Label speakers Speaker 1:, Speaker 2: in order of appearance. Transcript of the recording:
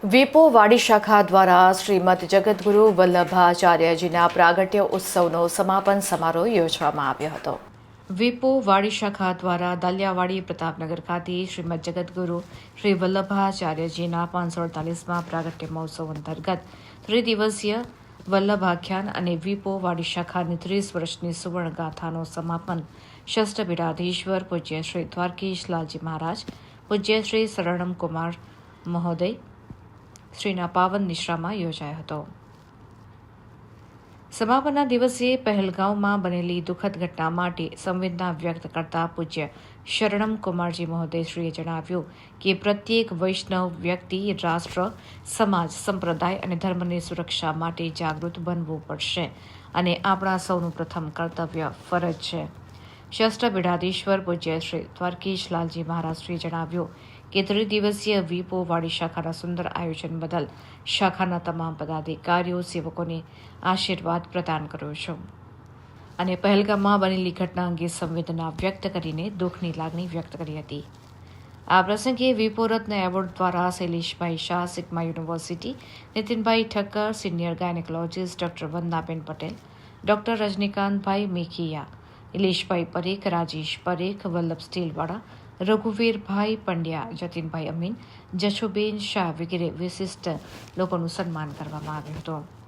Speaker 1: વીપો વાડી શાખા દ્વારા શ્રીમદ જગતગુરુ વલ્લભાચાર્યજીના પ્રાગટ્ય ઉત્સવનો સમાપન સમારોહ યોજવામાં આવ્યો હતો. વીપો વાડી શાખા દ્વારા દાલિયાવાડી પ્રતાપનગર ખાતે શ્રીમદ જગતગુરુ શ્રી વલ્લભાચાર્યજીના 548મા પ્રાગટ્ય મહોત્સવ અંતર્ગત ત્રિદિવસીય વલ્લભાખ્યાન અને વીપો વાડી શાખાની 30 વર્ષની સુવર્ણગાથાનો સમાપન શસ્ત્રપીઠાધીશ્વર પૂજ્ય શ્રી દ્વારકીશ લાલજી મહારાજ, પૂજ્ય શ્રી શરણમ કુમાર મહોદય શ્રીના પાવન નિશ્રામાં યોજાયો હતો. સમાપનના દિવસે પહેલગાંવમાં બનેલી દુઃખદ ઘટના માટે સંવેદના વ્યક્ત કરતા પૂજ્ય શરણમ કુમારજી મહોદયશ્રીએ જણાવ્યું કે પ્રત્યેક વૈષ્ણવ વ્યક્તિ રાષ્ટ્ર, સમાજ, સંપ્રદાય અને ધર્મની સુરક્ષા માટે જાગૃત બનવું પડશે અને આપણા સૌનું પ્રથમ કર્તવ્ય ફરજ છે. શસ્ત્રપીઠાધીશ્વર પૂજ્ય શ્રી દ્વારકીશ લાલજી મહારાજશ્રીએ જણાવ્યું કે ત્રિદિવસીય વીપો વાડી શાખાના સુંદર આયોજન બદલ શાખાના તમામ પદાધિકારીઓ, સેવકોને આશીર્વાદ પ્રદાન કર્યો છે અને પહેલગામમાં બનેલી ઘટના અંગે સંવેદના વ્યક્ત કરીને દુઃખની લાગણી વ્યક્ત કરી હતી. આ પ્રસંગે વીપો રત્ન એવોર્ડ દ્વારા Shaileshbhai Shah, Sigma university, Nitinbhai Thakkar, senior gynaecologist doctor Vandanaben Patel, doctor Rajnikantbhai Mekhia, Nileshbhai Parekh, Rajesh Parekh, Vallabh Steelwala, રઘુવીરભાઈ પંડ્યા, જતીનભાઈ અમીન, જશુબેન શાહ વગેરે વિશિષ્ટ લોકોનું સન્માન કરવામાં આવ્યું હતું.